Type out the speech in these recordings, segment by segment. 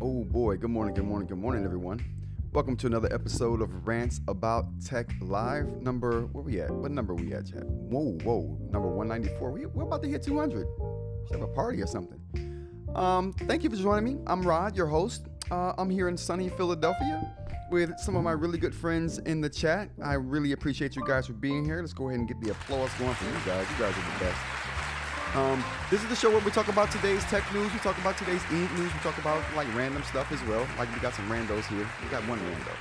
Oh boy, good morning, everyone. Welcome to another episode of Rants About Tech Live. Where we at? What number we at, chat? Whoa, number 194. We're about to hit 200. We should have a party or something. Thank you for joining me. I'm Rod, your host. I'm here in sunny Philadelphia with some of my really good friends in the chat. I really appreciate you guys for being here. Let's go ahead and get the applause going for you guys. You guys are the best. This is the show where we talk about today's tech news. We talk about today's eInk news. We talk about like random stuff as well. Like we got some randos here. We got one rando.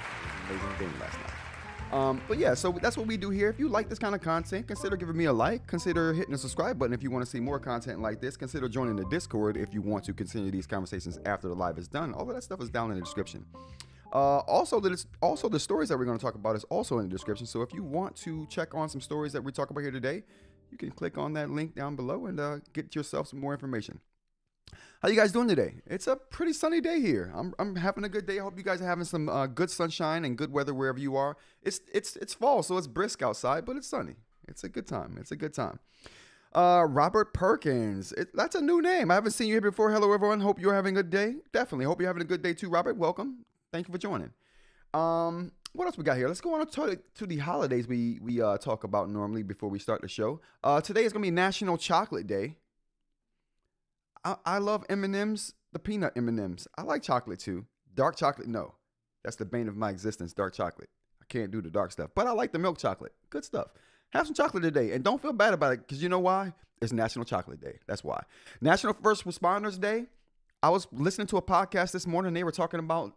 Amazing game last night. But yeah, so that's what we do here. If you like this kind of content, consider giving me a like. Consider hitting the subscribe button if you want to see more content like this. Consider joining the Discord if you want to continue these conversations after the live is done. All of that stuff is down in the description. Also the stories that we're going to talk about is also in the description. So if you want to check on some stories that we talk about here today, you can click on that link down below and get yourself some more information. How you guys doing today? It's a pretty sunny day here. I'm having a good day. I hope you guys are having some good sunshine and good weather wherever you are. It's fall, so it's brisk outside, but it's sunny. It's a good time. Robert Perkins. That's a new name. I haven't seen you here before. Hello, everyone. Hope you're having a good day. Definitely. Hope you're having a good day too, Robert. Welcome. Thank you for joining. What else we got here? Let's go on to the holidays we talk about normally before we start the show. Today is going to be National Chocolate Day. I love M&M's, the peanut M&M's. I like chocolate too. Dark chocolate, no. That's the bane of my existence, dark chocolate. I can't do the dark stuff, but I like the milk chocolate. Good stuff. Have some chocolate today, and don't feel bad about it, because you know why? It's National Chocolate Day. That's why. National First Responders Day. I was listening to a podcast this morning. They were talking about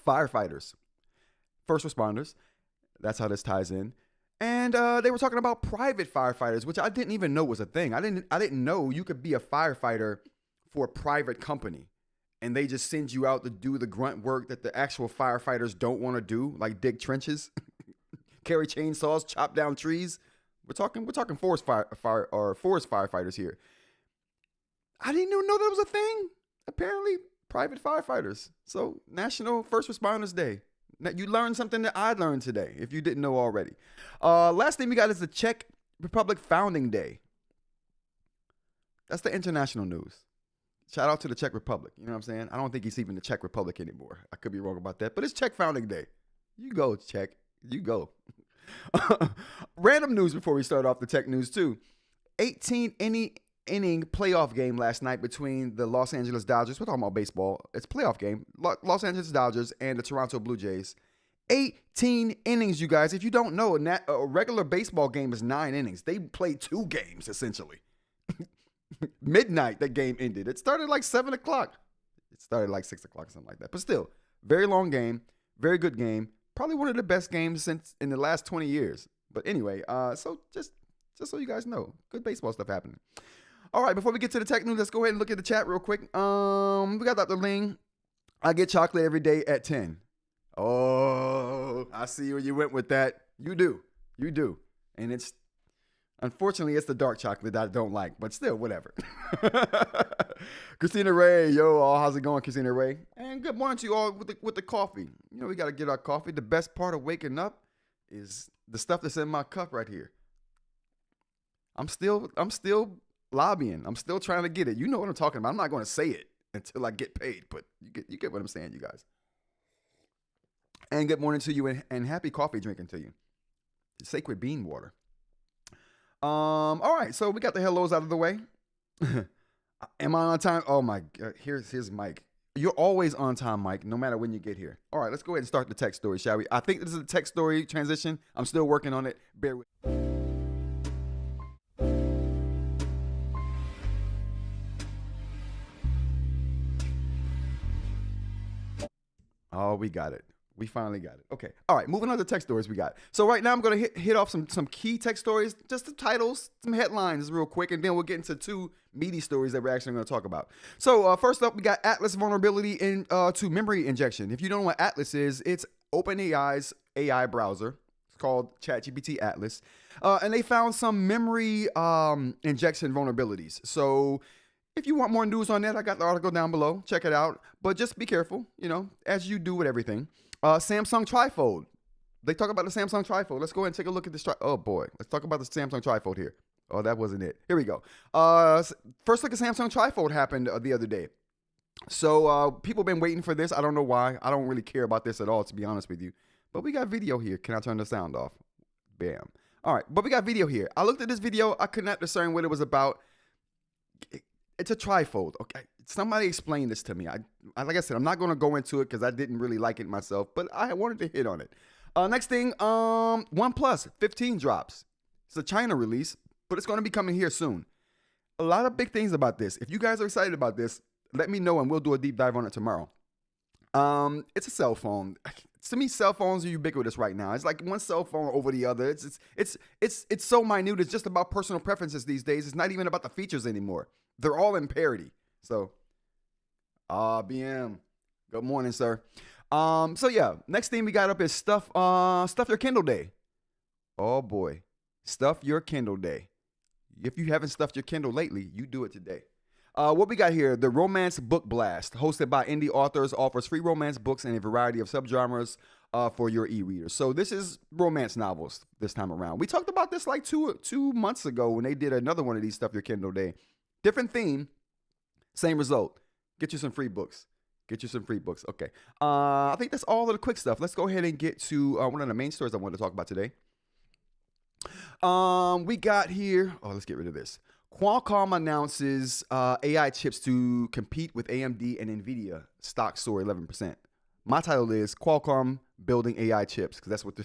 firefighters. First responders. That's how this ties in. And they were talking about private firefighters, which I didn't even know was a thing. I didn't know you could be a firefighter for a private company and they just send you out to do the grunt work that the actual firefighters don't want to do, like dig trenches, carry chainsaws, chop down trees. We're talking forest firefighters here. I didn't even know that was a thing. Apparently, private firefighters. So, National First Responders Day. Now, you learned something that I learned today, if you didn't know already. Last thing we got is the Czech Republic Founding Day. That's the international news. Shout out to the Czech Republic. You know what I'm saying? I don't think it's even the Czech Republic anymore. I could be wrong about that, but it's Czech Founding Day. You go, Czech. You go. Random news before we start off the tech news, too. 18-inning playoff game last night between the Los Angeles Dodgers. We're talking about baseball. It's a playoff game. Los Angeles Dodgers and the Toronto Blue Jays. 18 innings, you guys. If you don't know, a regular baseball game is 9 innings. They played 2 games, essentially. Midnight, that game ended. It started like 7 o'clock. It started like 6 o'clock, something like that. But still, very long game. Very good game. Probably one of the best games since in the last 20 years. But anyway, so just so you guys know, good baseball stuff happening. All right, before we get to the tech news, let's go ahead and look at the chat real quick. We got Dr. Ling. I get chocolate every day at 10. Oh, I see where you went with that. You do. And unfortunately, it's the dark chocolate that I don't like, but still, whatever. Christina Ray, how's it going, Christina Ray? And good morning to you all with the coffee. You know, we got to get our coffee. The best part of waking up is the stuff that's in my cup right here. I'm still lobbying. I'm still trying to get it. You know what I'm talking about. I'm not going to say it until I get paid, but you get what I'm saying, you guys. And good morning to you and happy coffee drinking to you. Sacred bean water. All right, so we got the hellos out of the way. Am I on time? Oh my God, here's Mike. You're always on time, Mike, no matter when you get here. All right, let's go ahead and start the tech story, shall we? I think this is a tech story transition. I'm still working on it. Bear with me. Oh, we got it. We finally got it. Okay. All right. Moving on to tech stories we got. So right now I'm going to hit off some key tech stories, just the titles, some headlines real quick, and then we'll get into two meaty stories that we're actually going to talk about. So first up, we got Atlas vulnerability to memory injection. If you don't know what Atlas is, it's OpenAI's AI browser. It's called ChatGPT Atlas. And they found some memory injection vulnerabilities. So if you want more news on that, I got the article down below. Check it out. But just be careful, as you do with everything. Samsung Trifold. They talk about the Samsung Trifold. Let's go ahead and take a look at this. Oh, boy. Let's talk about the Samsung Trifold here. Oh, that wasn't it. Here we go. First look at Samsung Trifold happened the other day. So people have been waiting for this. I don't know why. I don't really care about this at all, to be honest with you. But we got video here. Can I turn the sound off? Bam. All right. But we got video here. I looked at this video. I could not discern what it was about. It's a trifold. Okay. Somebody explain this to me. Like I said, I'm not going to go into it because I didn't really like it myself, but I wanted to hit on it. Next thing, OnePlus 15 drops. It's a China release, but it's going to be coming here soon. A lot of big things about this. If you guys are excited about this, let me know and we'll do a deep dive on it tomorrow. It's a cell phone. To me, cell phones are ubiquitous right now. It's like one cell phone over the other. It's so minute. It's just about personal preferences these days. It's not even about the features anymore. They're all in parity. So, BM, good morning, sir. So yeah, next thing we got up is stuff your Kindle day. Oh boy, stuff your Kindle day. If you haven't stuffed your Kindle lately, you do it today. What we got here, the Romance Book Blast, hosted by indie authors, offers free romance books in a variety of subgenres for your e-reader. So this is romance novels this time around. We talked about this like two months ago when they did another one of these Stuff Your Kindle Day. Different theme, same result. Get you some free books. Get you some free books. Okay. I think that's all of the quick stuff. Let's go ahead and get to one of the main stories I wanted to talk about today. We got here. Oh, let's get rid of this. Qualcomm announces AI chips to compete with AMD and Nvidia. Stock soar 11%. My title is Qualcomm building AI chips, because that's what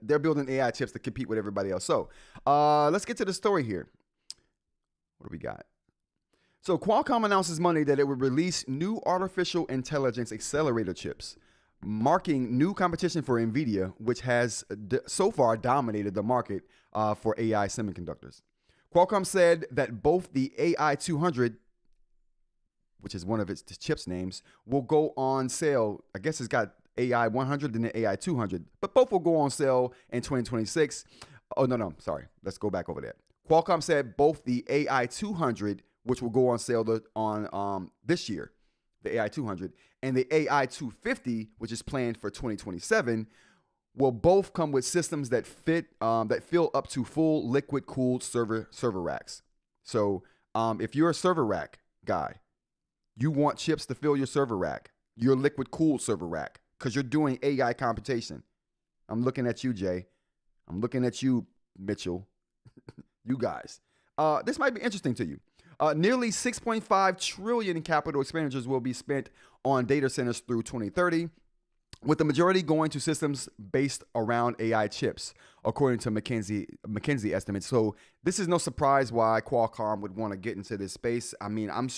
they're building AI chips to compete with everybody else. So let's get to the story here. What do we got? So Qualcomm announces Monday that it would release new artificial intelligence accelerator chips, marking new competition for Nvidia, which has so far dominated the market for AI semiconductors. Qualcomm said that both the AI 200, which is one of its chips names, will go on sale. I guess it's got AI 100 and the AI 200, but both will go on sale in 2026. Oh, no, sorry. Let's go back over there. Qualcomm said both the AI 200, which will go on sale on this year, the AI 200, and the AI 250, which is planned for 2027, will both come with systems that fill up to full liquid-cooled server racks. So if you're a server rack guy, you want chips to fill your server rack, your liquid-cooled server rack, because you're doing AI computation. I'm looking at you, Jay. I'm looking at you, Mitchell. You guys. This might be interesting to you. Nearly $6.5 trillion in capital expenditures will be spent on data centers through 2030, with the majority going to systems based around AI chips, according to McKinsey estimates. So this is no surprise why Qualcomm would want to get into this space. I mean, I'm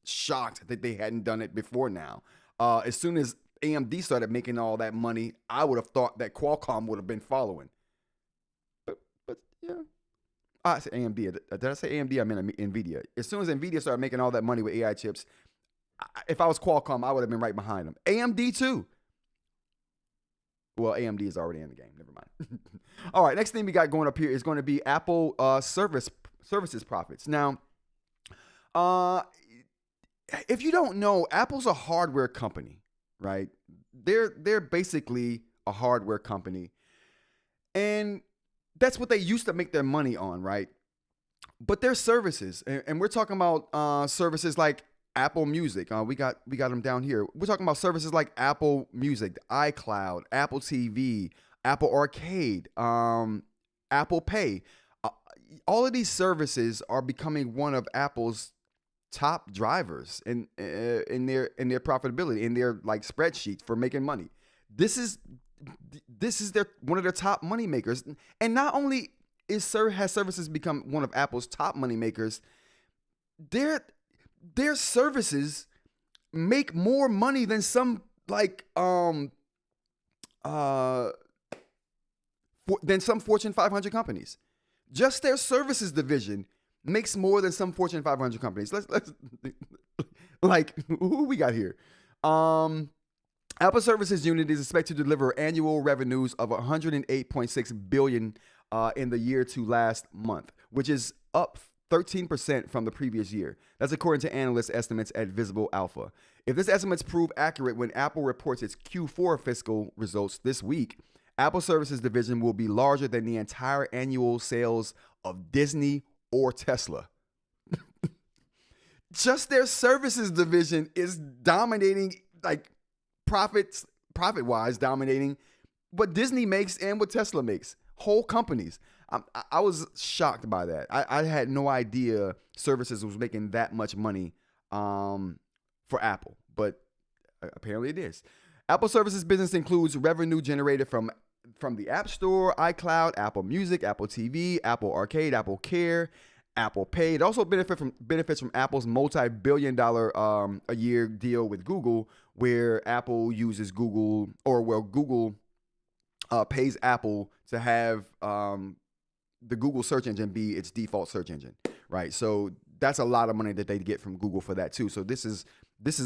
shocked that they hadn't done it before now. As soon as AMD started making all that money, I would have thought that Qualcomm would have been following. But yeah. I said AMD. Did I say AMD? I meant Nvidia. As soon as Nvidia started making all that money with AI chips, if I was Qualcomm, I would have been right behind them. AMD too. Well, AMD is already in the game. Never mind. All right, next thing we got going up here is going to be Apple services profits. Now, if you don't know, Apple's a hardware company, right? They're basically a hardware company, and that's what they used to make their money on, right? But their services, and we're talking about services like Apple Music. We got them down here. We're talking about services like Apple Music, iCloud, Apple TV, Apple Arcade, Apple Pay. All of these services are becoming one of Apple's top drivers in their profitability, in their like spreadsheet for making money. This is one of their top money makers. And not only has services become one of Apple's top money makers, their services make more money than some like than some Fortune 500 companies. Just their services division makes more than some Fortune 500 companies. Let's like, who we got here? Apple Services Unit is expected to deliver annual revenues of $108.6 billion in the year to last month, which is up 13% from the previous year. That's according to analyst estimates at Visible Alpha. If this estimates prove accurate when Apple reports its Q4 fiscal results this week, Apple Services Division will be larger than the entire annual sales of Disney or Tesla. Just their services division is dominating, like profit-wise, dominating what Disney makes and what Tesla makes. Whole companies. I was shocked by that. I had no idea services was making that much money for Apple, but apparently it is. Apple Services business includes revenue generated from the App Store, iCloud, Apple Music, Apple TV, Apple Arcade, Apple Care, Apple Pay. It also benefits from Apple's multi-billion-dollar a year deal with Google, where Apple uses Google, or well, Google pays Apple to have the Google search engine be its default search engine, right? So that's a lot of money that they get from Google for that too. So this is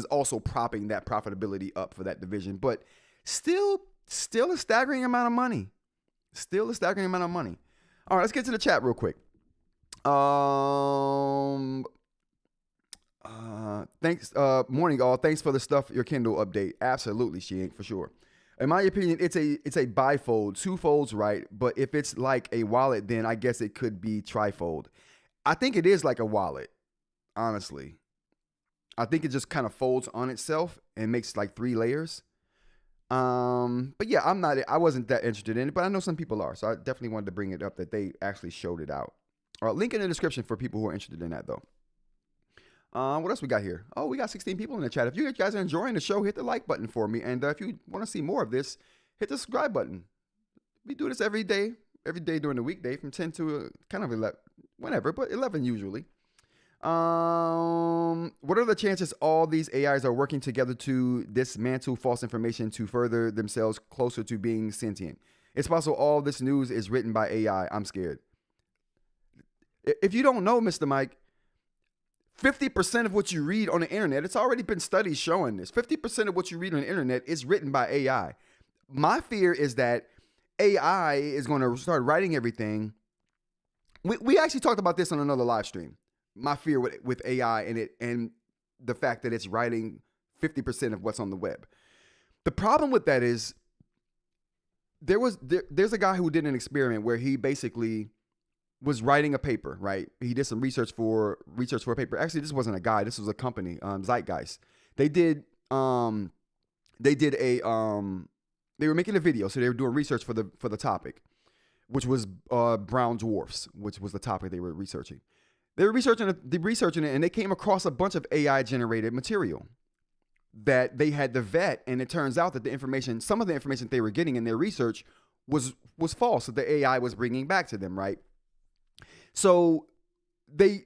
also propping that profitability up for that division, but still a staggering amount of money. Still a staggering amount of money. All right, let's get to the chat real quick. Thanks. Morning, all. Thanks for the stuff. Your Kindle update. Absolutely, She-Ink, for sure. In my opinion, it's a bifold. Two folds, right? But if it's like a wallet, then I guess it could be trifold. I think it is like a wallet, honestly. I think it just kind of folds on itself and makes like 3 layers. But yeah, I wasn't that interested in it, but I know some people are. So I definitely wanted to bring it up that they actually showed it out. All right, link in the description for people who are interested in that though. What else we got here? Oh, we got 16 people in the chat. If you guys are enjoying the show, hit the like button for me. And if you want to see more of this, hit the subscribe button. We do this every day during the weekday from 10 to kind of 11, whenever, but 11 usually. What are the chances all these AIs are working together to dismantle false information to further themselves closer to being sentient? It's possible all this news is written by AI. I'm scared. If you don't know, Mr. Mike, 50% of what you read on the internet, it's already been studies showing this. 50% of what you read on the internet is written by AI. My fear is that AI is going to start writing everything. We actually talked about this on another live stream. My fear with AI and the fact that it's writing 50% of what's on the web. The problem with that is there's a guy who did an experiment where he basically was writing a paper, right? He did some research for a paper. Actually, this wasn't a guy. This was a company, Zeitgeist. They were making a video, so they were doing research for the topic, which was brown dwarfs, which was the topic they were researching. They were researching it, and they came across a bunch of AI generated material that they had to vet, and it turns out that some of the information they were getting in their research was false, that the AI was bringing back to them, right? So they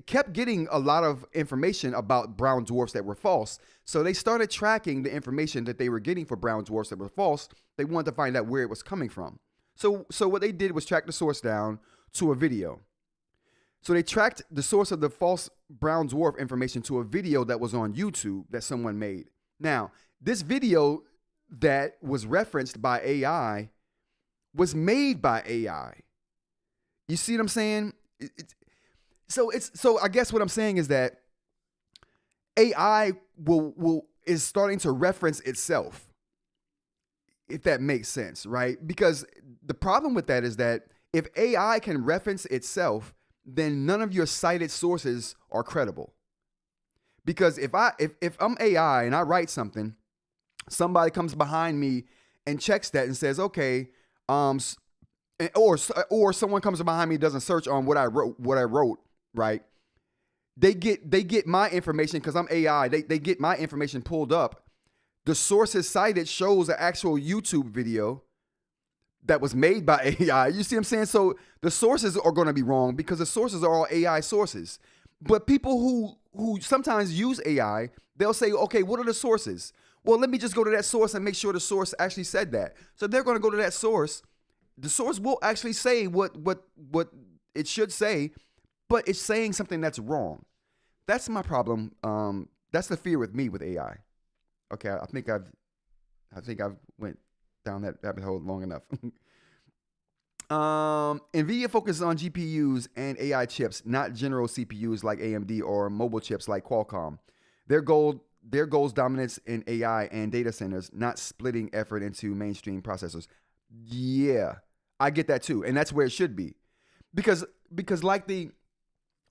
kept getting a lot of information about brown dwarfs that were false. So they started tracking the information that they were getting for brown dwarfs that were false. They wanted to find out where it was coming from. So what they did was track the source down to a video. So they tracked the source of the false brown dwarf information to a video that was on YouTube that someone made. Now, this video that was referenced by AI was made by AI. You see what I'm saying? So I guess what I'm saying is that AI is starting to reference itself, if that makes sense, right? Because the problem with that is that if AI can reference itself, then none of your cited sources are credible. Because if I'm AI and I write something, somebody comes behind me and checks that and says, okay, or someone comes behind me and doesn't search on what I wrote, right? They get my information because I'm AI. They get my information pulled up. The sources cited shows an actual YouTube video that was made by AI. You see what I'm saying? So the sources are going to be wrong because the sources are all AI sources. But people who sometimes use AI, they'll say, okay, what are the sources? Well, let me just go to that source and make sure the source actually said that. So they're going to go to that source. The source will actually say what it should say, but it's saying something that's wrong. That's my problem. That's the fear with me with AI. Okay, I think I've went down that rabbit hole long enough. Nvidia focuses on GPUs and AI chips, not general CPUs like AMD or mobile chips like Qualcomm. Their goal's dominance in AI and data centers, not splitting effort into mainstream processors. Yeah, I get that too, and that's where it should be, because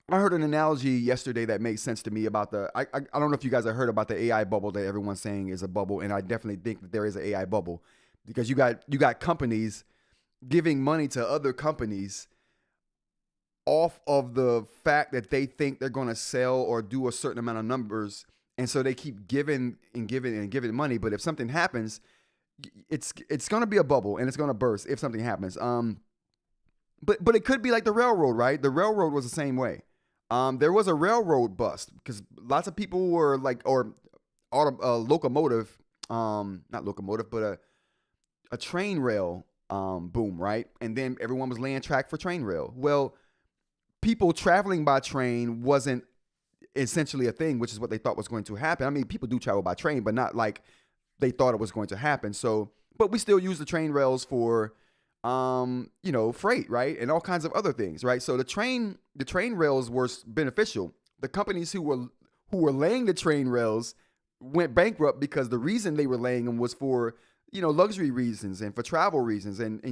I heard an analogy yesterday that made sense to me about I don't know if you guys have heard about the AI bubble that everyone's saying is a bubble, and I definitely think that there is an AI bubble, because you got companies giving money to other companies off of the fact that they think they're going to sell or do a certain amount of numbers, and so they keep giving and giving and giving money. But if something happens, it's going to be a bubble and it's going to burst if something happens. But it could be like the railroad, right? The railroad was the same way. There was a railroad bust because lots of people were like, locomotive, not locomotive, but a train rail boom, right? And then everyone was laying track for train rail. Well, people traveling by train wasn't essentially a thing, which is what they thought was going to happen. I mean, people do travel by train, but not like they thought it was going to happen. So, but we still use the train rails for, freight, right? And all kinds of other things, right? So the train rails were beneficial. The companies who were laying the train rails went bankrupt because the reason they were laying them was for, luxury reasons and for travel reasons. And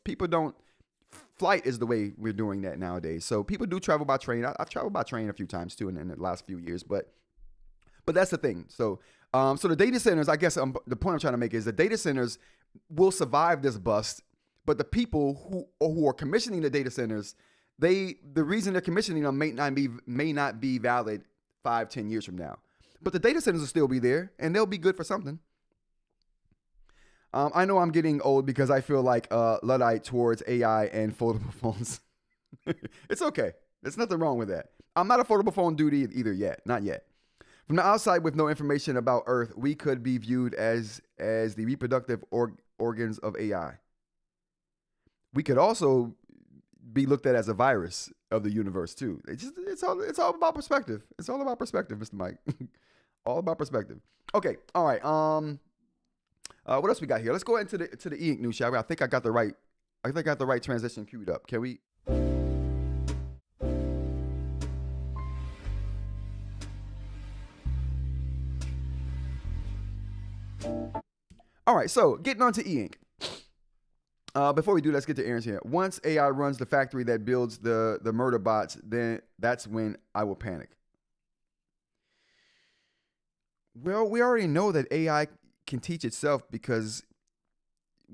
people don't, flight is the way we're doing that nowadays. So people do travel by train. I've traveled by train a few times too in the last few years, but that's the thing. So the data centers, I guess the point I'm trying to make is the data centers will survive this bust, but the people who are commissioning the data centers, the reason they're commissioning them may not be valid 5-10 years from now. But the data centers will still be there, and they'll be good for something. I know I'm getting old because I feel like Luddite towards AI and foldable phones. It's okay. There's nothing wrong with that. I'm not a foldable phone dude either yet. Not yet. From the outside, with no information about Earth, we could be viewed as the reproductive organs of AI. We could also be looked at as a virus of the universe too. It's all about perspective. It's all about perspective, Mr. Mike. All about perspective. Okay. All right. What else we got here? Let's go into the eInk news, shall we? I think I got the right transition queued up. Can we? All right. So getting on to eInk. Before we do, let's get to Aaron's here. Once AI runs the factory that builds the murder bots, then that's when I will panic. Well, we already know that AI can teach itself because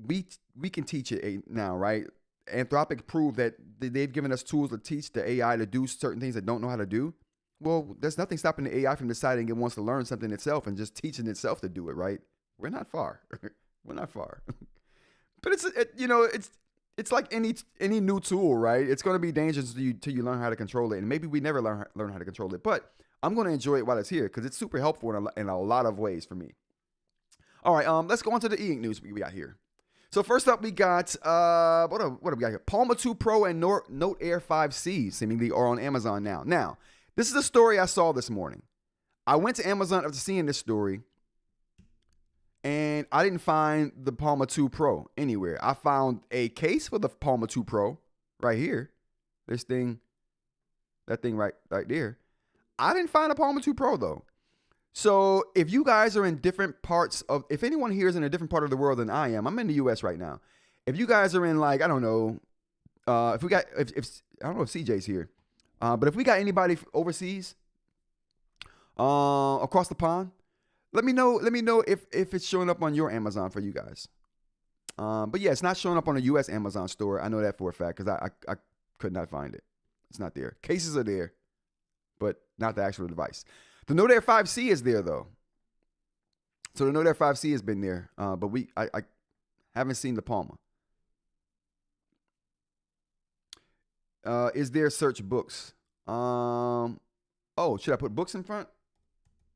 we can teach it now, right? Anthropic proved that they've given us tools to teach the AI to do certain things it don't know how to do. Well, there's nothing stopping the AI from deciding it wants to learn something itself and just teaching itself to do it, right? We're not far. We're not far. But it's like any new tool, right? It's going to be dangerous till you learn how to control it, and maybe we never learn how to control it. But I'm going to enjoy it while it's here because it's super helpful in a lot of ways for me. All right, let's go on to the eInk news we got here. So first up, we got what have we got here? Palma 2 Pro and Note Air 5C seemingly are on Amazon now. Now, this is a story I saw this morning. I went to Amazon after seeing this story, and I didn't find the Palma 2 Pro anywhere. I found a case for the Palma 2 Pro right here. That thing right there. I didn't find a Palma 2 Pro though. So if you guys are in different parts if anyone here is in a different part of the world than I am, I'm in the US right now. If you guys are in like, I don't know, if I don't know if CJ's here, but if we got anybody overseas, across the pond, let me know if it's showing up on your Amazon for you guys. But yeah, it's not showing up on a US Amazon store. I know that for a fact because I could not find it. It's not there. Cases are there, but not the actual device. The Note Air 5C is there though. So the Note Air 5C has been there, but I haven't seen the Palma. Is there search Boox? Oh, should I put Boox in front?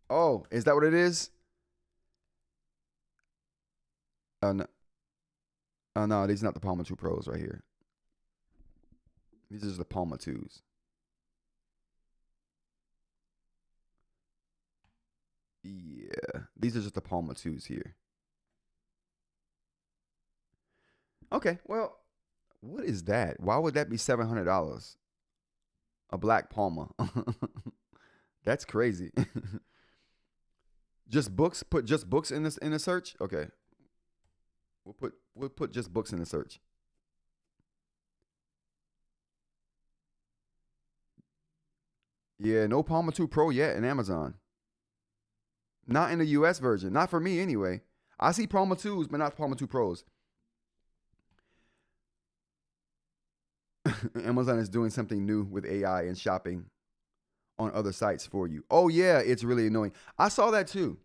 Oh, is that what it is? No, no, these are not the Palma 2 Pros right here. These are just the Palma 2s. Yeah, these are just the Palma 2s here. Okay, well, what is that? Why would that be $700? A black Palma. That's crazy. Just books. Put just books in this in the search. Okay. We'll put just books in the search. Yeah, no Palma 2 Pro yet in Amazon. Not in the US version. Not for me anyway. I see Palma 2s, but not Palma 2 Pros. Amazon is doing something new with AI and shopping on other sites for you. Oh yeah, it's really annoying. I saw that too.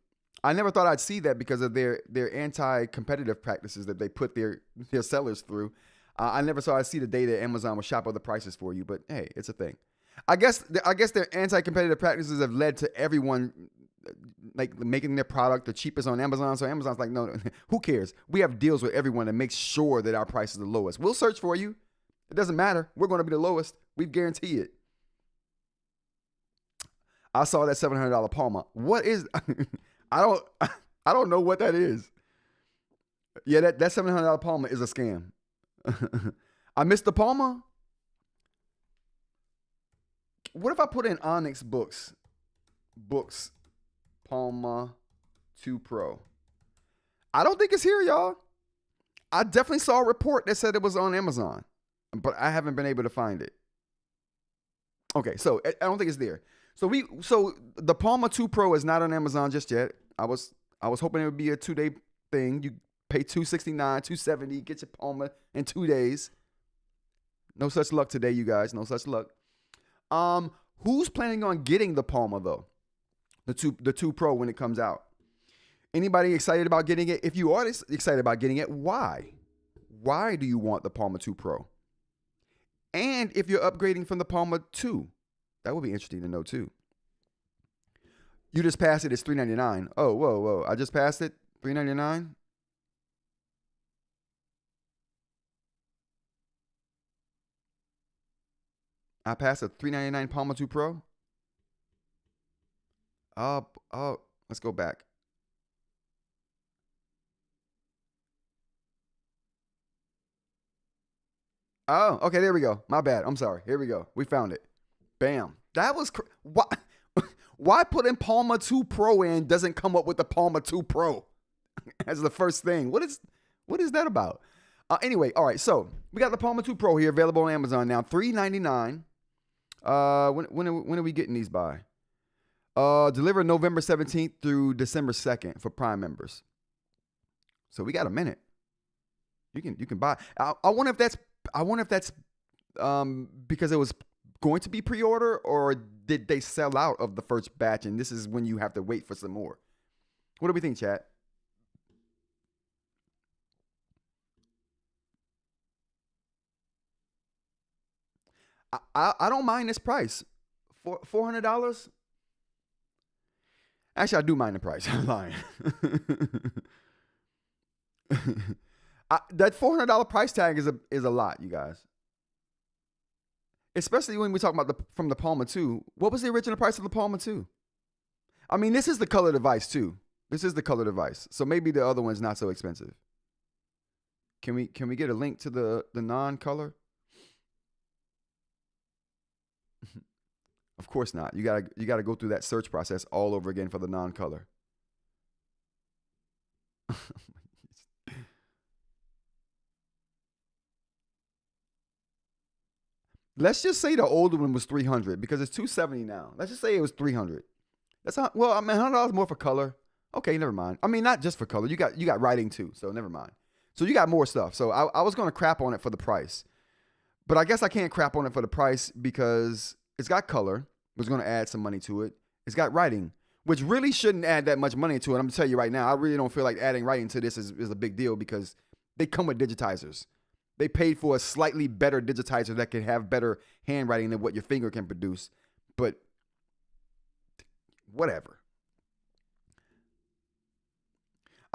I never thought I'd see that because of their anti-competitive practices that they put their sellers through. I never saw I'd see the day that Amazon will shop other prices for you, but hey, it's a thing. I guess their anti-competitive practices have led to everyone like making their product the cheapest on Amazon. So Amazon's like, no, who cares? We have deals with everyone that makes sure that our price is the lowest. We'll search for you. It doesn't matter. We're going to be the lowest. We guarantee it. I saw that $700 Palma. What is? I don't know what that is. Yeah, that $700 Palma is a scam. I missed the Palma. What if I put in Onyx Boox Palma 2 Pro? I don't think it's here, y'all. I definitely saw a report that said it was on Amazon, but I haven't been able to find it. Okay, so I don't think it's there. So the Palma 2 Pro is not on Amazon just yet. I was hoping it would be a 2-day thing. You pay $269, $270, get your Palma in 2 days. No such luck today, you guys. No such luck. Who's planning on getting the Palma though? The 2 Pro when it comes out. Anybody excited about getting it? If you are excited about getting it, why? Why do you want the Palma 2 Pro? And if you're upgrading from the Palma 2, that would be interesting to know too. You just passed it. It's $399. Oh, whoa. I just passed it. $399. I passed a $399 Palma 2 Pro. Oh, let's go back. Oh, okay, there we go. My bad. I'm sorry. Here we go. We found it. Bam. That was why put in Palma 2 Pro and doesn't come up with the Palma 2 Pro as the first thing? What is that about? Anyway, all right. So we got the Palma 2 Pro here available on Amazon now. $399. When are we getting these by? Delivered November 17th through December 2nd for Prime members. So we got a minute. You can buy. I wonder if that's because it was going to be pre-order, or did they sell out of the first batch and this is when you have to wait for some more? What do we think, chat? I don't mind this price. $400. Actually, I do mind the price. I'm lying. That $400 price tag is a lot, you guys. Especially when we talk about from the Palma 2. What was the original price of the Palma 2? I mean, this is the color device too. This is the color device. So maybe the other one's not so expensive. Can we get a link to the non-color? Of course not. You gotta go through that search process all over again for the non-color. Let's just say the older one was $300 because it's $270 now. Let's just say it was $300. That's not, well, I mean, $100 more for color. Okay, never mind. I mean, not just for color. You got writing too, so never mind. So you got more stuff. So I was going to crap on it for the price, but I guess I can't crap on it for the price because it's got color, which is going to add some money to it. It's got writing, which really shouldn't add that much money to it. I'm going to tell you right now, I really don't feel like adding writing to this is a big deal because they come with digitizers. They paid for a slightly better digitizer that can have better handwriting than what your finger can produce. But whatever.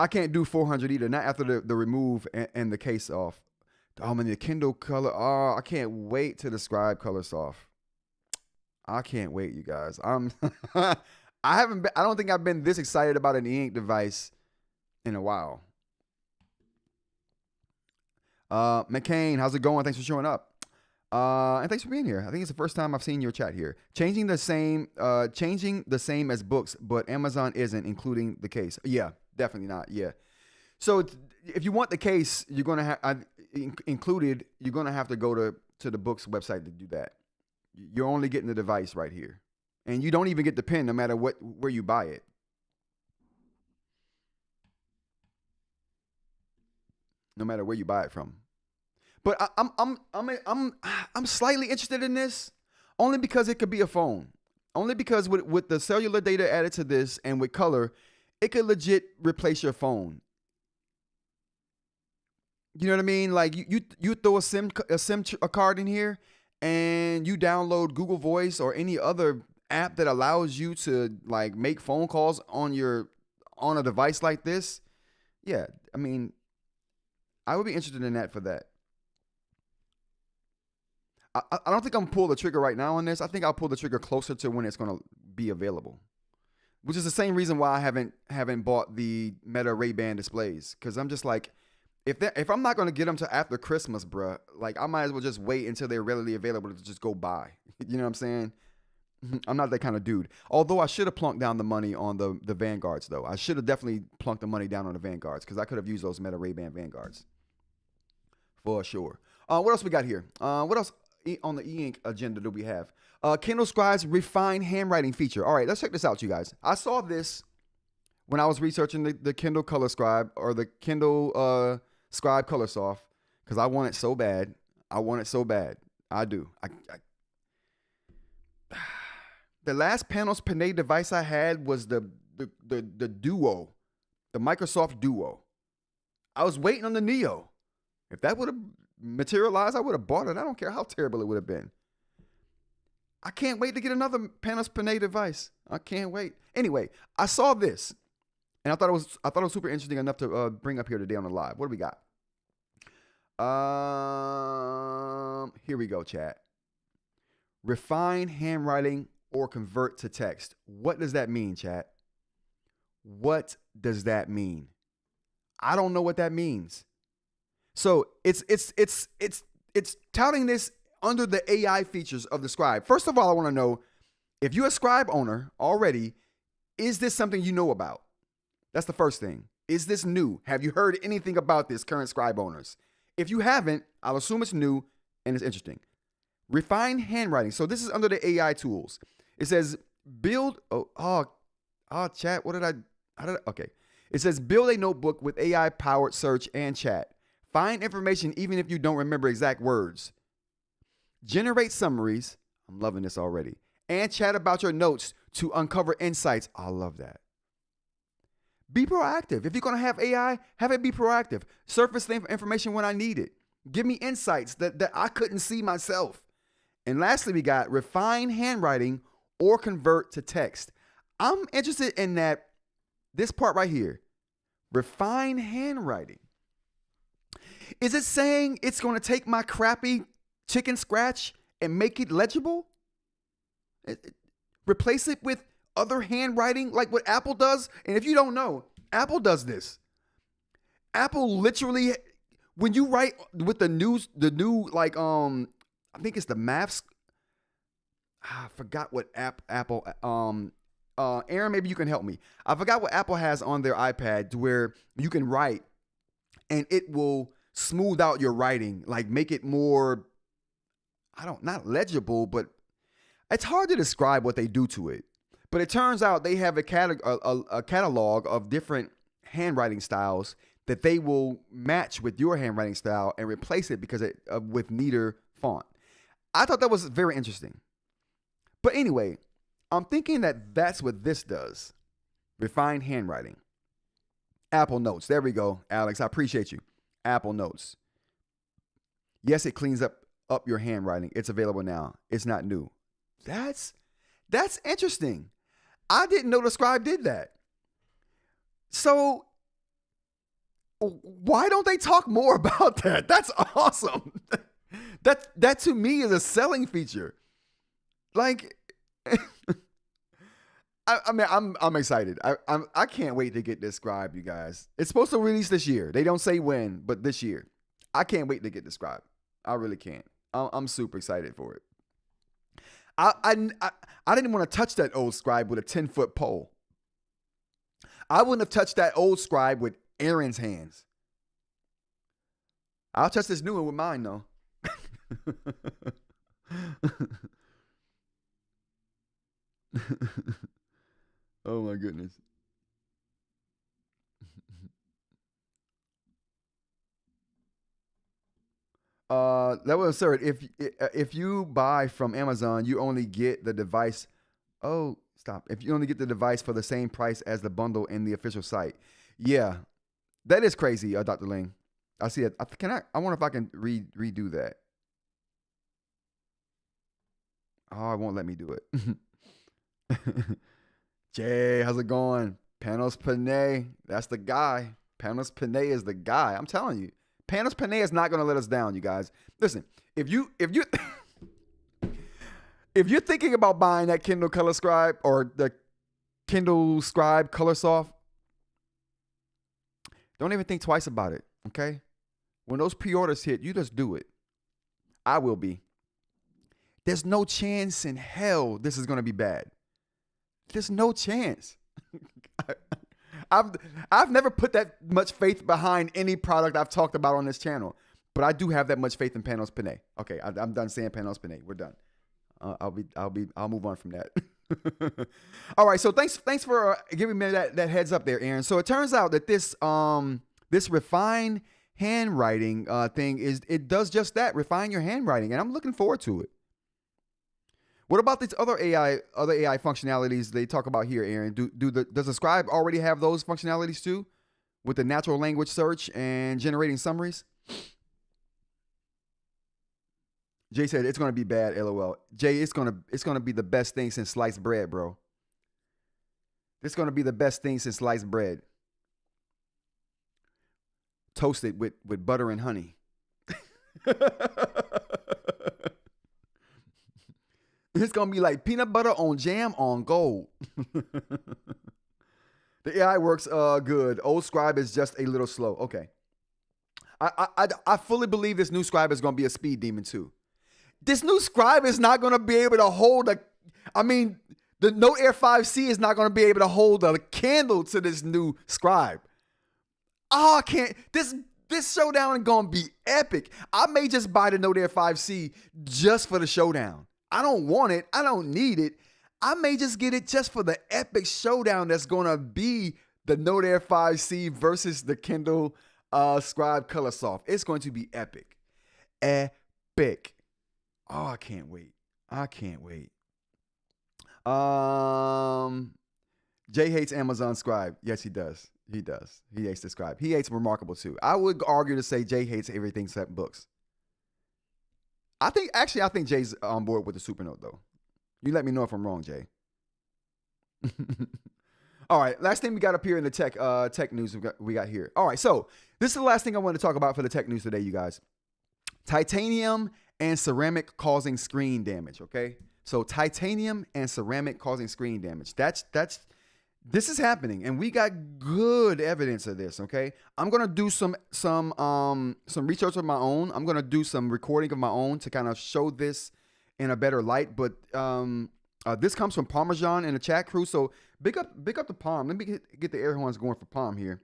I can't do 400 either. Not after the remove and the case off. Oh man, the Kindle color. Oh, I can't wait till the Scribe color's off. I can't wait, you guys. I haven't been, I don't think I've been this excited about an eInk device in a while. McCain, how's it going? Thanks for showing up. And thanks for being here. I think it's the first time I've seen your chat here. Changing the same as Boox, but Amazon isn't, including the case. Yeah, definitely not. Yeah. So if you want the case, you're gonna have included. You're gonna have to go to the Boox website to do that. You're only getting the device right here, and you don't even get the pen, no matter where you buy it. No matter where you buy it from. But I'm slightly interested in this, only because it could be a phone. Only because with the cellular data added to this and with color, it could legit replace your phone. You know what I mean? Like you throw a SIM card in here, and you download Google Voice or any other app that allows you to like make phone calls on a device like this. Yeah, I mean, I would be interested in that for that. I don't think I'm gonna pull the trigger right now on this. I think I'll pull the trigger closer to when it's gonna be available, which is the same reason why I haven't bought the Meta Ray-Ban displays, because I'm just like, if I'm not gonna get them till after Christmas, bruh, like I might as well just wait until they're readily available to just go buy. You know what I'm saying? I'm not that kind of dude. Although I should have plunked down the money on the Vanguards, though. I should have definitely plunked the money down on the Vanguards, because I could have used those Meta Ray-Ban Vanguards for sure. What else we got here? What else on the eInk agenda do we have? Kindle Scribe's refined handwriting feature. All right, let's check this out, you guys. I saw this when I was researching the Kindle Color Scribe, or the Kindle Scribe Color Soft, because I want it so bad. I want it so bad. I do. The last Panos Panay device I had was the Duo, the Microsoft Duo. I was waiting on the Neo. If that would have materialized, I would have bought it. I don't care how terrible it would have been. I can't wait to get another Panos Panay device. I can't wait. Anyway, I saw this, and I thought it was super interesting enough to bring up here today on the live. What do we got? Here we go, chat. Refine handwriting or convert to text. What does that mean, chat? What does that mean? I don't know what that means. So it's touting this under the AI features of the Scribe. First of all, I want to know, if you're a Scribe owner already, is this something you know about? That's the first thing. Is this new? Have you heard anything about this, current Scribe owners? If you haven't, I'll assume it's new and it's interesting. Refine handwriting. So this is under the AI tools. It says build. Chat. Okay. It says build a notebook with AI powered search and chat. Find information even if you don't remember exact words. Generate summaries. I'm loving this already. And chat about your notes to uncover insights. I love that. Be proactive. If you're going to have AI, have it be proactive. Surface the information when I need it. Give me insights that I couldn't see myself. And lastly, we got refine handwriting or convert to text. I'm interested in this part right here. Refine handwriting. Is it saying it's going to take my crappy chicken scratch and make it legible? Replace it with other handwriting like what Apple does? And if you don't know, Apple does this. Apple literally, when you write with the new I think it's the maths. I forgot what Apple, Aaron, maybe you can help me. I forgot what Apple has on their iPad where you can write and it will smooth out your writing, like make it more, not legible, but it's hard to describe what they do to it. But it turns out they have a catalog of different handwriting styles that they will match with your handwriting style and replace it with neater font. I thought that was very interesting. But anyway, I'm thinking that's what this does. Refine handwriting. Apple Notes. There we go, Alex. I appreciate you. Apple Notes. Yes, it cleans up your handwriting. It's available now. It's not new. That's interesting. I didn't know the Scribe did that. So Why don't they talk more about that? That's awesome. That to me is a selling feature. Like, I mean, I'm excited. I can't wait to get this Scribe, you guys. It's supposed to release this year. They don't say when, but this year. I can't wait to get the Scribe. I really can't. I'm super excited for it. I didn't want to touch that old Scribe with a 10-foot pole. I wouldn't have touched that old Scribe with Aaron's hands. I'll touch this new one with mine, though. Oh my goodness. That was absurd. If you buy from Amazon, you only get the device. Oh, stop. If you only get the device for the same price as the bundle in the official site. Yeah, that is crazy, Dr. Ling. I see it. I wonder if I can redo that. Oh, it won't let me do it. Jay, how's it going? Panos Panay, that's the guy. Panos Panay is the guy. I'm telling you. Panos Panay is not going to let us down, you guys. Listen, if you if you're thinking about buying that Kindle Color Scribe or the Kindle Scribe Color Soft, don't even think twice about it, okay? When those pre-orders hit, you just do it. I will be. There's no chance in hell this is going to be bad. There's no chance. I've never put that much faith behind any product I've talked about on this channel, but I do have that much faith in Panos Panay. Okay, I'm done saying Panos Panay. We're done. I'll move on from that. All right, so thanks for giving me that heads up there, Aaron. So it turns out that this refined handwriting thing it does just that, refine your handwriting, and I'm looking forward to it. What about these other AI functionalities they talk about here, Aaron? Does the Scribe already have those functionalities too, with the natural language search and generating summaries? Jay said it's gonna be bad. LOL. Jay, it's gonna be the best thing since sliced bread, bro. It's gonna be the best thing since sliced bread, toasted with butter and honey. It's going to be like peanut butter on jam on gold. The AI works good. Old Scribe is just a little slow. Okay. I fully believe this new Scribe is going to be a speed demon too. This new Scribe is not going to be able to hold the Note Air 5C is not going to be able to hold a candle to this new Scribe. Oh, I can't. This showdown is going to be epic. I may just buy the Note Air 5C just for the showdown. I don't want it. I don't need it. I may just get it just for the epic showdown that's going to be the Note Air 5C versus the Kindle Scribe Color Soft. It's going to be epic. Epic. Oh, I can't wait. I can't wait. Jay hates Amazon Scribe. Yes, he does. He does. He hates the Scribe. He hates Remarkable too. I would argue to say Jay hates everything except books. I think Jay's on board with the Supernote though. You let me know if I'm wrong, Jay. All right, last thing we got up here in the tech news we got here. All right, so this is the last thing I want to talk about for the tech news today, you guys. Titanium and ceramic causing screen damage. Okay, so titanium and ceramic causing screen damage. This is happening, and we got good evidence of this. Okay, I'm gonna do some research of my own. I'm gonna do some recording of my own to kind of show this in a better light. But this comes from Parmesan in the chat crew. So big up to Palm. Let me get the air horns going for Palm here.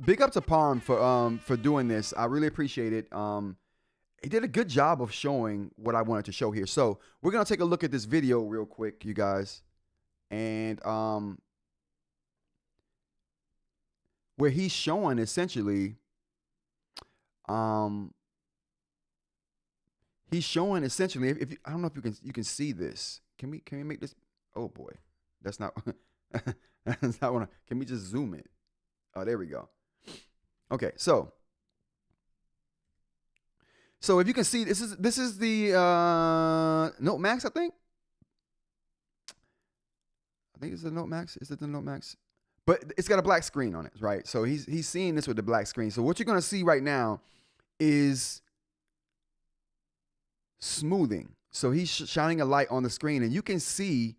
Big up to Palm for doing this. I really appreciate it. He did a good job of showing what I wanted to show here. So we're gonna take a look at this video real quick, you guys. And where he's showing essentially, if you, I don't know if you can see this. Can we make this? Oh boy, that's not that's not what. Can we just zoom it? Oh, there we go. Okay, so if you can see, this is the Note Max, I think. I think it's the Note Max. Is it the Note Max? but it's got a black screen on it, right? So he's seeing this with the black screen. So what you're going to see right now is smoothing. So he's shining a light on the screen, and you can see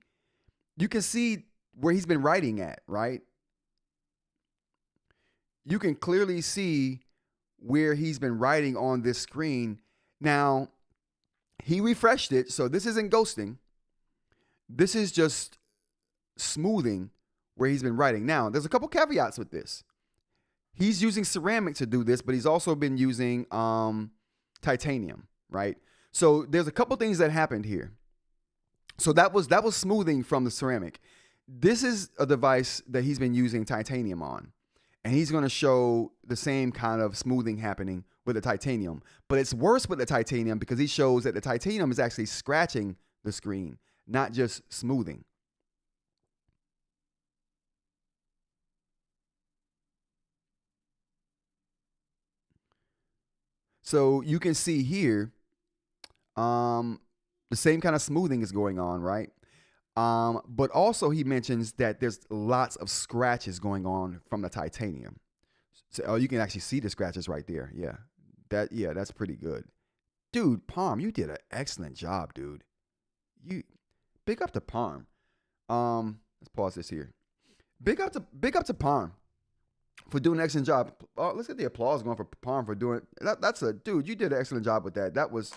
where he's been writing at, right? You can clearly see where he's been writing on this screen. Now, he refreshed it, so this isn't ghosting. This is just smoothing where he's been writing. Now, there's a couple caveats with this. He's using ceramic to do this, but he's also been using titanium, right? So there's a couple things that happened here. So that was smoothing from the ceramic. This is a device that he's been using titanium on. And he's going to show the same kind of smoothing happening with the titanium. But it's worse with the titanium because he shows that the titanium is actually scratching the screen, not just smoothing. So you can see here, the same kind of smoothing is going on, right? But also he mentions that there's lots of scratches going on from the titanium. So you can actually see the scratches right there. Yeah, that's pretty good. Dude, Palm, you did an excellent job, dude. You big up to Palm. Let's pause this here. Big up to Palm for doing an excellent job. Let's get the applause going for Palm for doing that. That's a dude. You did an excellent job with that. That was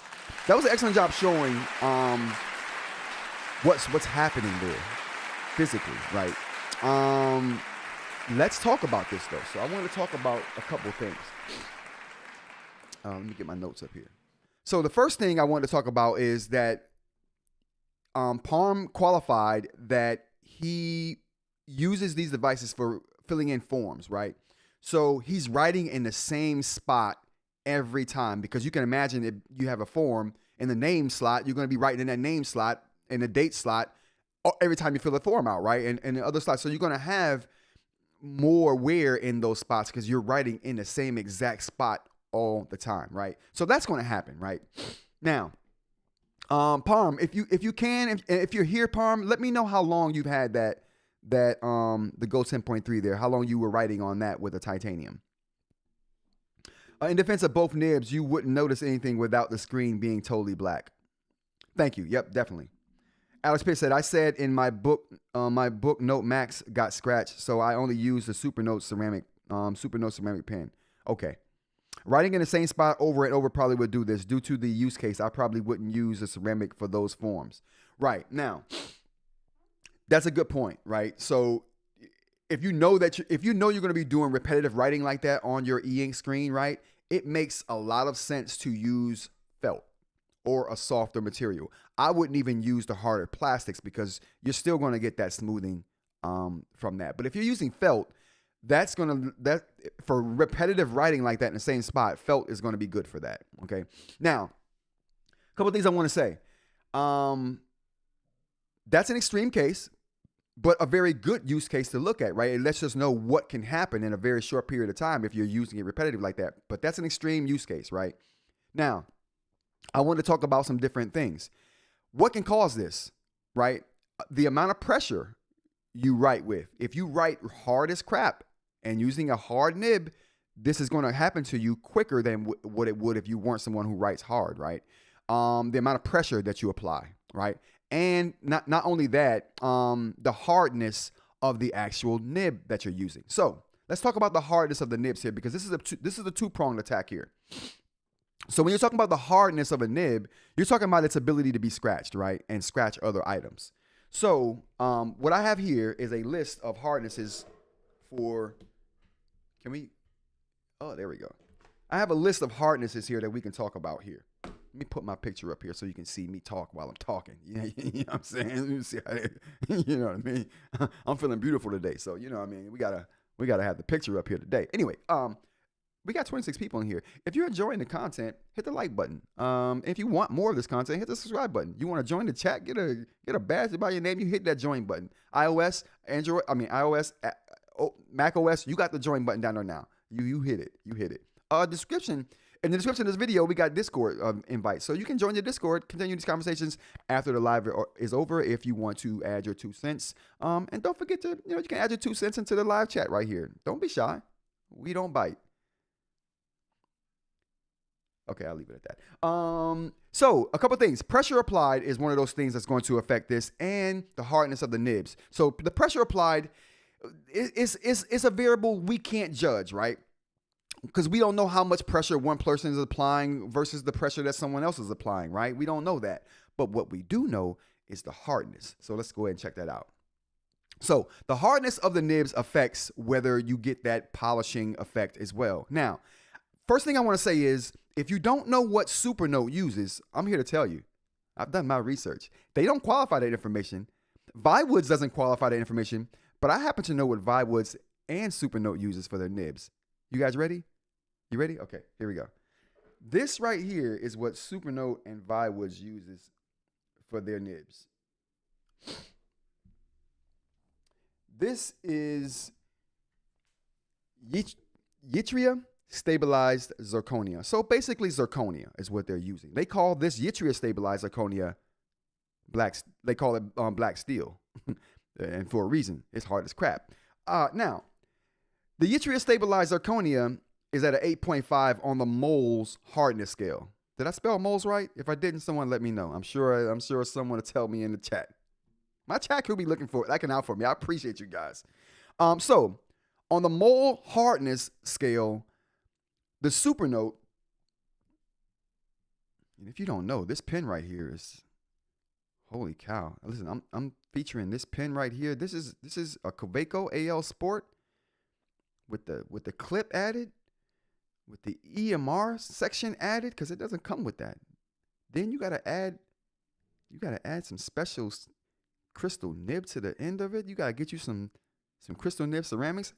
an excellent job showing what's happening there physically, right? Let's talk about this though. So I want to talk about a couple things. Let me get my notes up here. So the first thing I want to talk about is that Palm qualified that he uses these devices for filling in forms, right? So he's writing in the same spot every time, because you can imagine if you have a form in the name slot, you're going to be writing in that name slot, in the date slot, every time you fill the form out, right? And the other slots. So you're going to have more wear in those spots because you're writing in the same exact spot all the time, right? So that's going to happen, right? Now, Palm, if you're here, Palm, let me know how long you've had the Go 10.3 there, how long you were writing on that with a titanium. In defense of both nibs, you wouldn't notice anything without the screen being totally black. Thank you. Yep, definitely. Alex Pierce said, I said in my book Note Max got scratched, so I only used the Supernote ceramic pen. Okay. Writing in the same spot over and over probably would do this. Due to the use case, I probably wouldn't use a ceramic for those forms. Right. Now, that's a good point, right? So if you know you're going to be doing repetitive writing like that on your e-ink screen, right, it makes a lot of sense to use felt or a softer material. I wouldn't even use the harder plastics because you're still going to get that smoothing from that. But if you're using felt, that for repetitive writing like that in the same spot, felt is going to be good for that. Okay. Now, a couple of things I want to say. That's an extreme case, but a very good use case to look at, right? It lets us know what can happen in a very short period of time if you're using it repetitive like that. But that's an extreme use case, right? Now, I want to talk about some different things. What can cause this, right? The amount of pressure you write with. If you write hard as crap and using a hard nib, this is going to happen to you quicker than what it would if you weren't someone who writes hard, right? The amount of pressure that you apply, right? And not only that, the hardness of the actual nib that you're using. So let's talk about the hardness of the nibs here, because this is a two-pronged attack here. So when you're talking about the hardness of a nib, you're talking about its ability to be scratched, right? And scratch other items. So what I have here is a list of hardnesses for, there we go. I have a list of hardnesses here that we can talk about here. Let me put my picture up here so you can see me talk while I'm talking. You know what I'm saying? Let me see you know what I mean? I'm feeling beautiful today. So, you know what I mean? We gotta have the picture up here today. Anyway, we got 26 people in here. If you're enjoying the content, hit the like button. If you want more of this content, hit the subscribe button. You want to join the chat, get a badge by your name, you hit that join button. iOS, Mac OS, you got the join button down there now. You hit it. Description In the description of this video, we got Discord invite. So you can join your Discord, continue these conversations after the live is over if you want to add your 2 cents. And don't forget to, you can add your 2 cents into the live chat right here. Don't be shy. We don't bite. Okay, I'll leave it at that. So a couple things. Pressure applied is one of those things that's going to affect this, and the hardness of the nibs. So the pressure applied is a variable we can't judge, right? Because we don't know how much pressure one person is applying versus the pressure that someone else is applying, right? We don't know that. But what we do know is the hardness. So let's go ahead and check that out. So the hardness of the nibs affects whether you get that polishing effect as well. Now, first thing I want to say is, if you don't know what Supernote uses, I'm here to tell you. I've done my research. They don't qualify that information. Viwoods doesn't qualify that information, but I happen to know what Viwoods and Supernote uses for their nibs. You guys ready? You ready? Okay, here we go. This right here is what Supernote and Viwoods uses for their nibs. This is yttria stabilized zirconia. So basically zirconia is what they're using. They call this yttria stabilized zirconia they call it black steel. And for a reason. It's hard as crap. Now, the yttria stabilized zirconia is at an 8.5 on the moles hardness scale. Did I spell moles right? If I didn't, someone let me know. I'm sure someone will tell me in the chat. My chat could be looking out for me. I appreciate you guys. So on the mole hardness scale, the Supernote, and if you don't know, this pen right here is, holy cow. Listen, I'm featuring this pen right here. This is a Qualcomm AL Sport with the clip added, with the EMR section added, because it doesn't come with that. Then you gotta add some special crystal nib to the end of it. You gotta get you some crystal nib ceramics.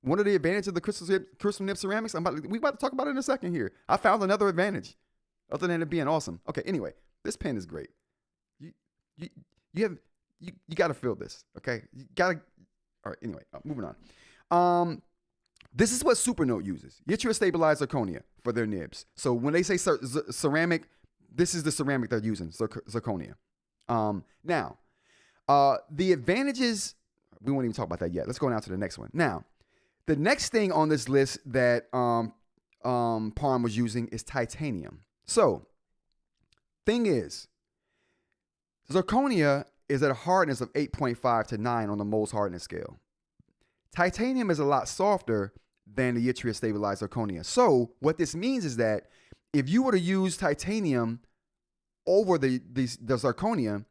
One of the advantages of the crystal nib ceramics, we about to talk about it in a second here. I found another advantage other than it being awesome. Okay, anyway, this pen is great. You got to feel this, okay? You got to. All right, anyway, moving on. This is what Supernote uses. Yttria stabilized zirconia for their nibs. So when they say ceramic, this is the ceramic they're using, zirconia. Now, the advantages, we won't even talk about that yet. Let's go down to the next one. Now, the next thing on this list that Palm was using is titanium. So, thing is, zirconia is at a hardness of 8.5 to 9 on the moles hardness scale. Titanium is a lot softer than the yttria stabilized zirconia. So, what this means is that if you were to use titanium over the zirconia,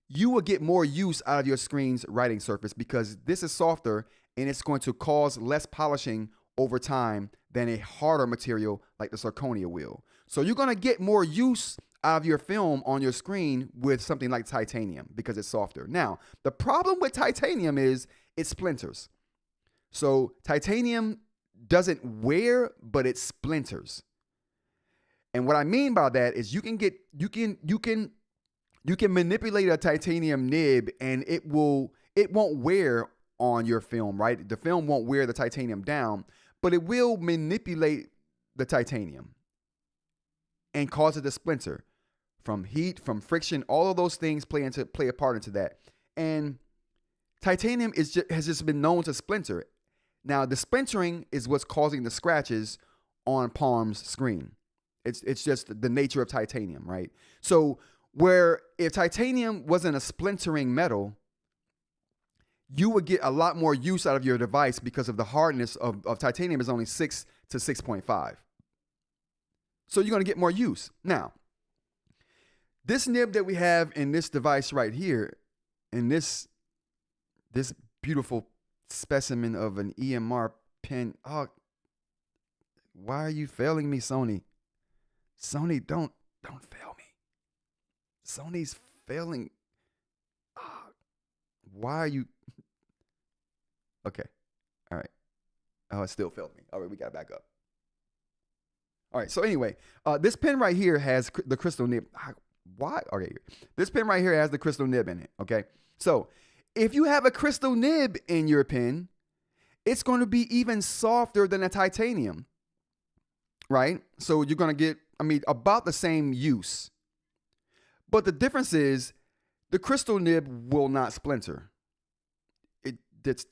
you will get more use out of your screen's writing surface because this is softer and it's going to cause less polishing over time than a harder material like the zirconia will. So you're going to get more use out of your film on your screen with something like titanium because it's softer. Now, the problem with titanium is it splinters. So titanium doesn't wear, but it splinters. And what I mean by that is you can manipulate a titanium nib and it won't wear on your film, right? The film won't wear the titanium down, but it will manipulate the titanium and cause it to splinter from heat, from friction. All of those things play a part into that. And titanium has just been known to splinter. Now, the splintering is what's causing the scratches on Palm's screen. It's just the nature of titanium, right? So where if titanium wasn't a splintering metal, you would get a lot more use out of your device because of the hardness of titanium is only 6 to 6.5. So you're going to get more use. Now, this nib that we have in this device right here, in this beautiful specimen of an EMR pen. Oh, why are you failing me, Sony? Sony, don't fail me. Sony's failing. Why are you? Okay. All right. Oh, it still failed me. All right, we got to back up. All right. So anyway, this pen right here has the crystal nib. Why? Okay. This pen right here has the crystal nib in it. Okay. So if you have a crystal nib in your pen, it's going to be even softer than a titanium. right? So you're going to get, about the same use. But the difference is the crystal nib will not splinter. It just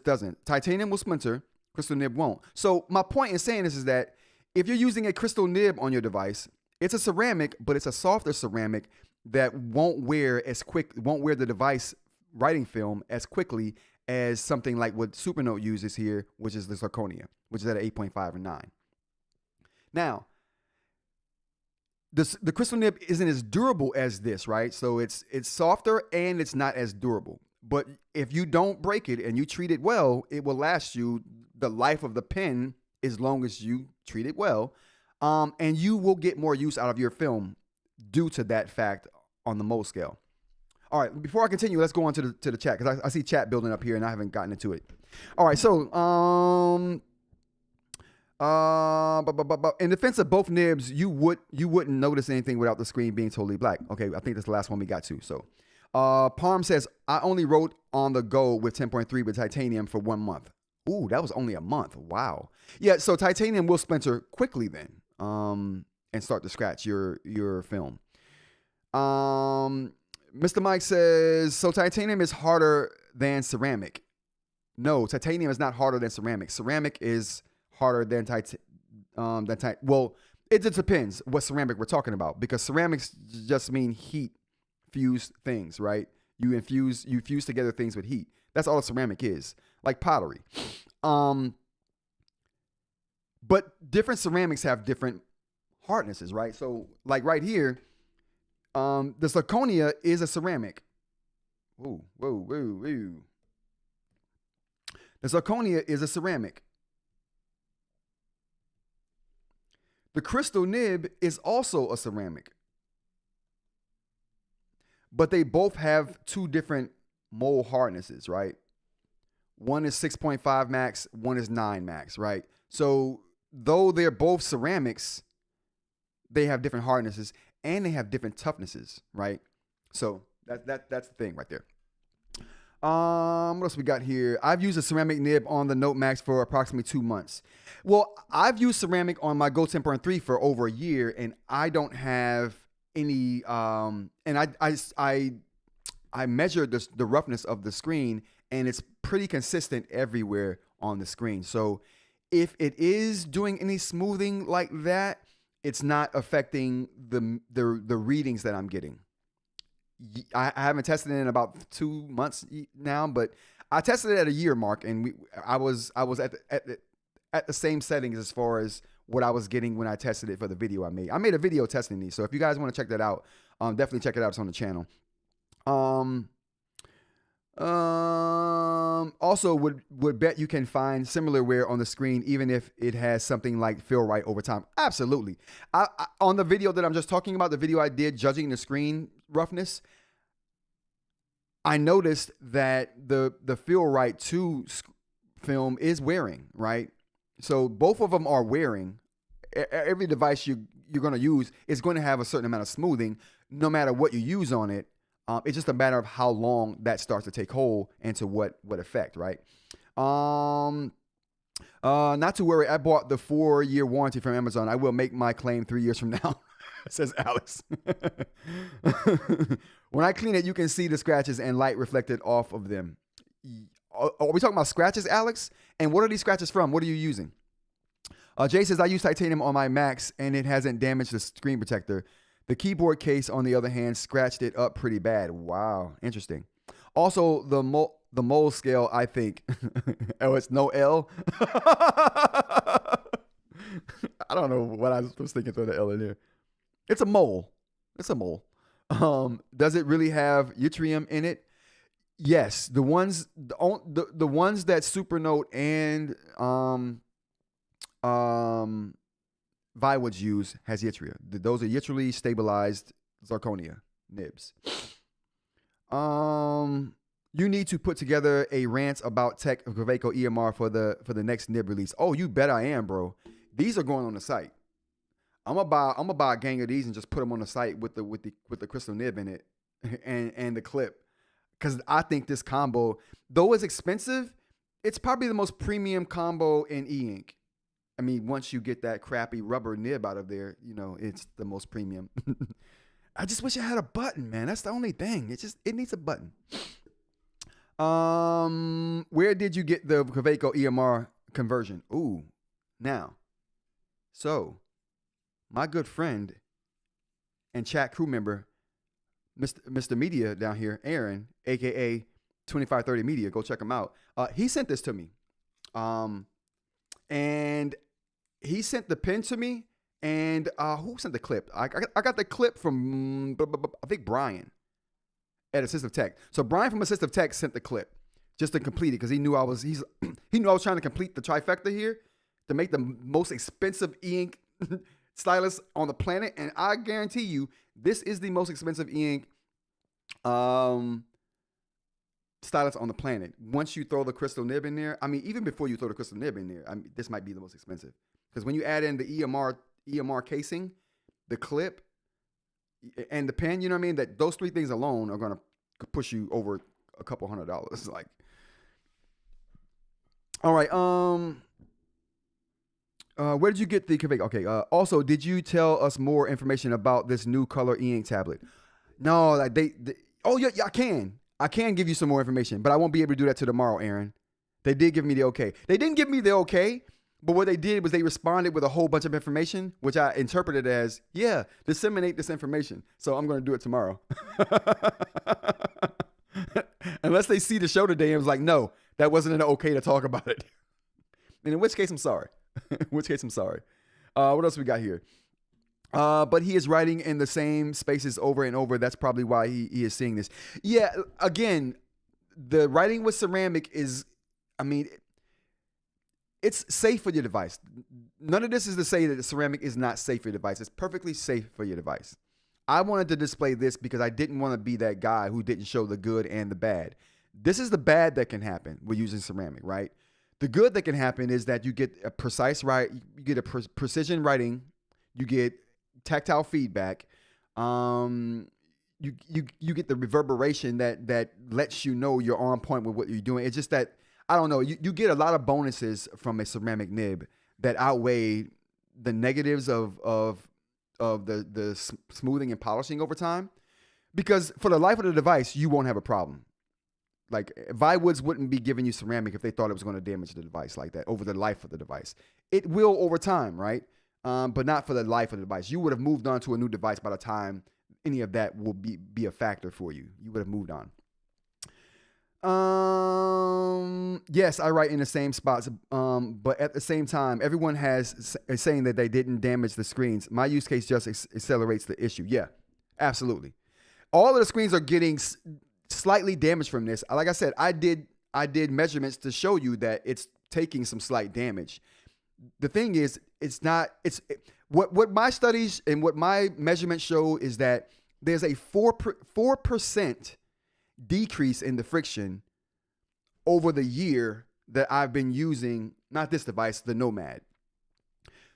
doesn't. Titanium will splinter, crystal nib won't. So my point in saying this is that if you're using a crystal nib on your device, it's a ceramic, but it's a softer ceramic that won't wear the device writing film as quickly as something like what Supernote uses here, which is the zirconia, which is at an 8.5 or 9. Now, the crystal nib isn't as durable as this, right? So it's softer and it's not as durable. But if you don't break it and you treat it well, it will last you the life of the pen as long as you treat it well. And you will get more use out of your film due to that fact on the mold scale. All right, before I continue, let's go on to the chat because I see chat building up here and I haven't gotten into it. All right, so in defense of both nibs, you wouldn't notice anything without the screen being totally black. Okay, I think that's the last one we got to. So Palm says, I only wrote on the go with 10.3 with titanium for 1 month. Ooh, that was only a month. Wow. Yeah, so titanium will splinter quickly then and start to scratch your film. Mr. Mike says, so titanium is harder than ceramic. No, titanium is not harder than ceramic. Ceramic is harder than well, it just depends what ceramic we're talking about because ceramics just mean heat fused things, right? You fuse together things with heat. That's all a ceramic is, like pottery. But different ceramics have different hardnesses, right? So like right here, the zirconia is a ceramic. Whoa. The zirconia is a ceramic. The crystal nib is also a ceramic. But they both have two different mold hardnesses, right? One is 6.5 max, one is 9 max, right? So though they're both ceramics, they have different hardnesses and they have different toughnesses, right? So that's the thing right there. What else we got here? I've used a ceramic nib on the Note Max for approximately 2 months. Well, I've used ceramic on my Go 10.3 for over a year, and I don't have any. And I measured the roughness of the screen, and it's pretty consistent everywhere on the screen. So if it is doing any smoothing like that, it's not affecting the readings that I'm getting. I haven't tested it in about 2 months now, but I tested it at a year mark, and I was at the same settings as far as what I was getting when I tested it for the video I made. I made a video testing these, so if you guys want to check that out, definitely check it out. It's on the channel. Also would bet you can find similar wear on the screen even if it has something like feel right over time. Absolutely. I on the video that I'm just talking about, the video I did judging the screen roughness, I noticed that the feel right 2 film is wearing, right? So both of them are wearing. Every device you're going to use is going to have a certain amount of smoothing no matter what you use on it. It's just a matter of how long that starts to take hold and to what effect, right? Not to worry, I bought the 4-year warranty from Amazon. I will make my claim 3 years from now, says Alex. When I clean it, you can see the scratches and light reflected off of them. Are we talking about scratches, Alex? And what are these scratches from? What are you using? Jay says, I use titanium on my Macs and it hasn't damaged the screen protector. The keyboard case, on the other hand, scratched it up pretty bad. Wow, interesting. Also, the mold scale, I think. Oh, it's no L? I don't know what I was thinking through the L in there. It's a mole. It's a mole. Does it really have yttrium in it? Yes. The ones that Supernote and Viwoods use has yttria. Those are yttrially stabilized zirconia nibs. You need to put together a rant about Tech Qualcomm EMR for the next nib release. Oh, you bet I am, bro. These are going on the site. I'm gonna buy a gang of these and just put them on the site with the crystal nib in it and the clip, because I think this combo, though it's expensive, it's probably the most premium combo in eInk. I mean, once you get that crappy rubber nib out of there, it's the most premium. I just wish it had a button, man. That's the only thing. It needs a button. Where did you get the Kaweco EMR conversion? Ooh, now. So, my good friend and chat crew member, Mr. Media down here, Aaron, aka 2530 Media, go check him out. He sent this to me. And he sent the pin to me. And who sent the clip? I got the clip from, I think, Brian at Assistive Tech. So Brian from Assistive Tech sent the clip just to complete it because he knew I was trying to complete the trifecta here to make the most expensive eInk stylus on the planet. And I guarantee you, this is the most expensive eInk stylus on the planet. Once you throw the crystal nib in there, I mean, even before you throw the crystal nib in there, I mean, this might be the most expensive because when you add in the EMR casing, the clip, and the pen, you know what I mean? That those three things alone are gonna push you over a couple $100. Like, all right. Where did you get the Kaweco? Okay. Also, did you tell us more information about this new color eInk tablet? No, like oh yeah, I can. I can give you some more information, but I won't be able to do that till tomorrow, Aaron. They did give me the okay. They didn't give me the okay, but what they did was they responded with a whole bunch of information, which I interpreted as, yeah, disseminate this information. So I'm going to do it tomorrow. Unless they see the show today and was like, no, that wasn't an okay to talk about it. And in which case, I'm sorry. What else we got here? But he is writing in the same spaces over and over. That's probably why he is seeing this. Yeah, again, the writing with ceramic is, I mean, it's safe for your device. None of this is to say that the ceramic is not safe for your device. It's perfectly safe for your device. I wanted to display this because I didn't want to be that guy who didn't show the good and the bad. This is the bad that can happen with using ceramic, right? The good that can happen is that you get a precise you get a precision writing, you get tactile feedback, you get the reverberation that lets you know you're on point with what you're doing. It's just that, I don't know, you get a lot of bonuses from a ceramic nib that outweigh the negatives of the smoothing and polishing over time. Because for the life of the device, you won't have a problem. Like, Viwoods wouldn't be giving you ceramic if they thought it was going to damage the device like that over the life of the device. It will over time, right? But not for the life of the device. You would have moved on to a new device by the time any of that will be a factor for you. You would have moved on. Yes, I write in the same spots, but at the same time, everyone is saying that they didn't damage the screens. My use case just accelerates the issue. Yeah, absolutely. All of the screens are getting slightly damaged from this. Like I said, I did measurements to show you that it's taking some slight damage. The thing is, what my studies and what my measurements show is that there's a 4% decrease in the friction over the year that I've been using, not this device, the Nomad.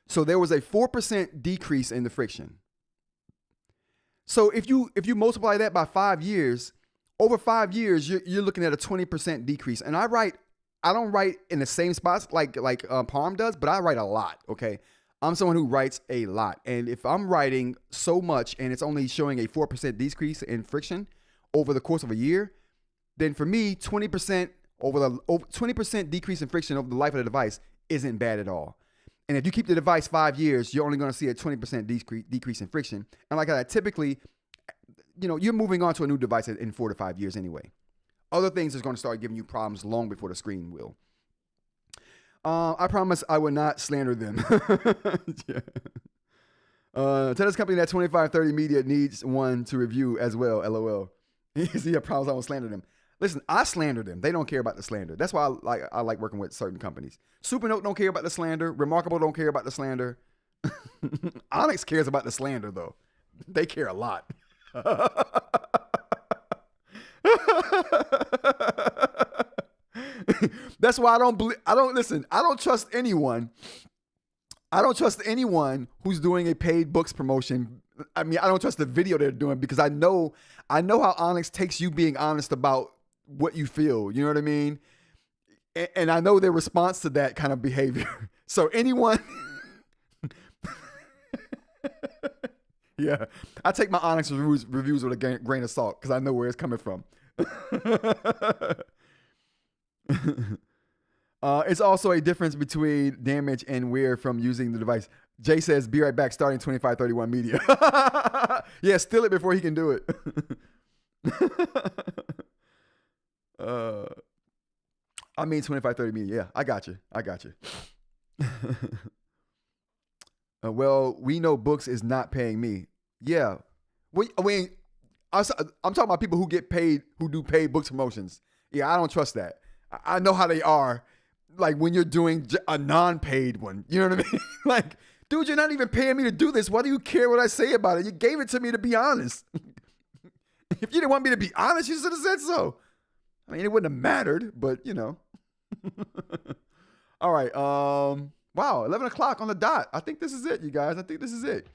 So there was a 4% decrease in the friction. So if you multiply that by 5 years, over 5 years, you're looking at a 20% decrease. And I don't write in the same spots like Palm does, but I write a lot, okay? I'm someone who writes a lot. And if I'm writing so much and it's only showing a 4% decrease in friction over the course of a year, then for me, 20% decrease in friction over the life of the device isn't bad at all. And if you keep the device 5 years, you're only going to see a 20% decrease in friction. And like I typically, you're moving on to a new device in 4 to 5 years anyway. Other things is going to start giving you problems long before the screen will. I promise I will not slander them. Yeah. Tell this company that 2530 Media needs one to review as well. LOL. See your problems, I won't slander them. Listen, I slander them. They don't care about the slander. That's why I like working with certain companies. Supernote don't care about the slander. Remarkable don't care about the slander. Onyx cares about the slander though. They care a lot. That's why I don't trust anyone. I don't trust anyone who's doing a paid Boox promotion. I mean, I don't trust the video they're doing because I know how Onyx takes you being honest about what you feel. You know what I mean? And I know their response to that kind of behavior. So anyone, yeah, I take my Onyx reviews with a grain of salt because I know where it's coming from. It's also a difference between damage and wear from using the device. Jay says, be right back, starting 2531 media. Yeah, steal it before he can do it. I mean 2530 media. Yeah, I got you. Well, we know Boox is not paying me. Yeah. I mean, I'm talking about people who get paid, who do paid Boox promotions. Yeah, I don't trust that. I know how they are. Like when you're doing a non-paid one. You know what I mean? Like, dude, you're not even paying me to do this. Why do you care what I say about it? You gave it to me to be honest. If you didn't want me to be honest, you should have said so. I mean, it wouldn't have mattered, but you know. All right. Wow, 11 o'clock on the dot. I think this is it, you guys. I think this is it.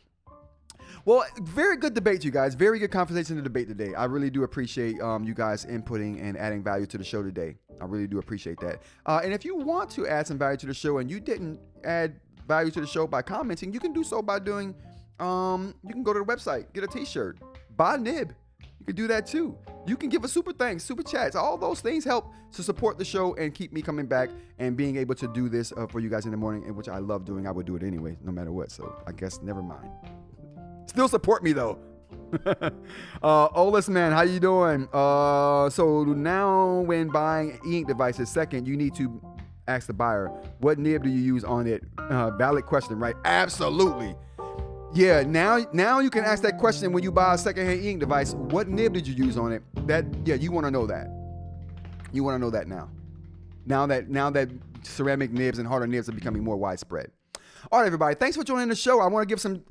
Well, very good debate, you guys. Very good conversation and debate today. I really do appreciate you guys inputting and adding value to the show today. I really do appreciate that. And if you want to add some value to the show and you didn't add value to the show by commenting, you can do so by doing, you can go to the website, get a t-shirt, buy a nib. You can do that too. You can give a super thanks, super chats. All those things help to support the show and keep me coming back and being able to do this for you guys in the morning, which I love doing. I would do it anyway, no matter what. So I guess never mind. Still support me though. Olis man, how you doing? So now when buying eInk devices, second, you need to ask the buyer, what nib do you use on it? Valid question, right? Absolutely. Yeah, now you can ask that question when you buy a secondhand eInk device. What nib did you use on it? You want to know that. You want to know that now. Now that ceramic nibs and harder nibs are becoming more widespread. All right, everybody. Thanks for joining the show. I want to give some.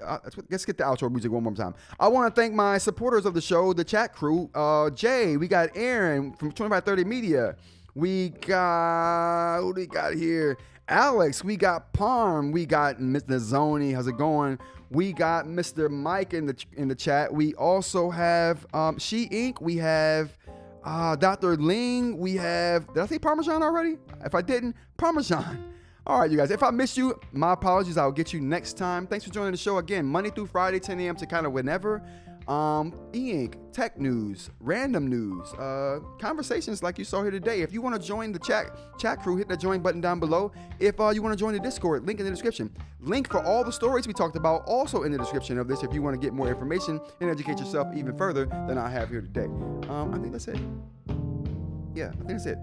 Let's get the outro music one more time. I want to thank my supporters of the show, the chat crew. Jay, we got Aaron from 2530 Media. We got who do we got here? Alex. We got Palm. We got Mr. Zoni. How's it going? We got Mr. Mike in the chat. We also have eInk. We have Dr. Ling. We have. Did I say Parmesan already? If I didn't, Parmesan. All right, you guys. If I missed you, my apologies. I'll get you next time. Thanks for joining the show again. Monday through Friday, 10 a.m. to kind of whenever. eInk, tech news, random news, conversations like you saw here today. If you want to join the chat crew, hit that join button down below. If you want to join the Discord, link in the description. Link for all the stories we talked about also in the description of this if you want to get more information and educate yourself even further than I have here today. I think that's it. Yeah, I think that's it.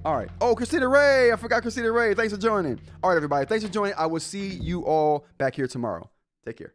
All right. Oh, Christina Ray. I forgot Christina Ray. Thanks for joining. All right, everybody. Thanks for joining. I will see you all back here tomorrow. Take care.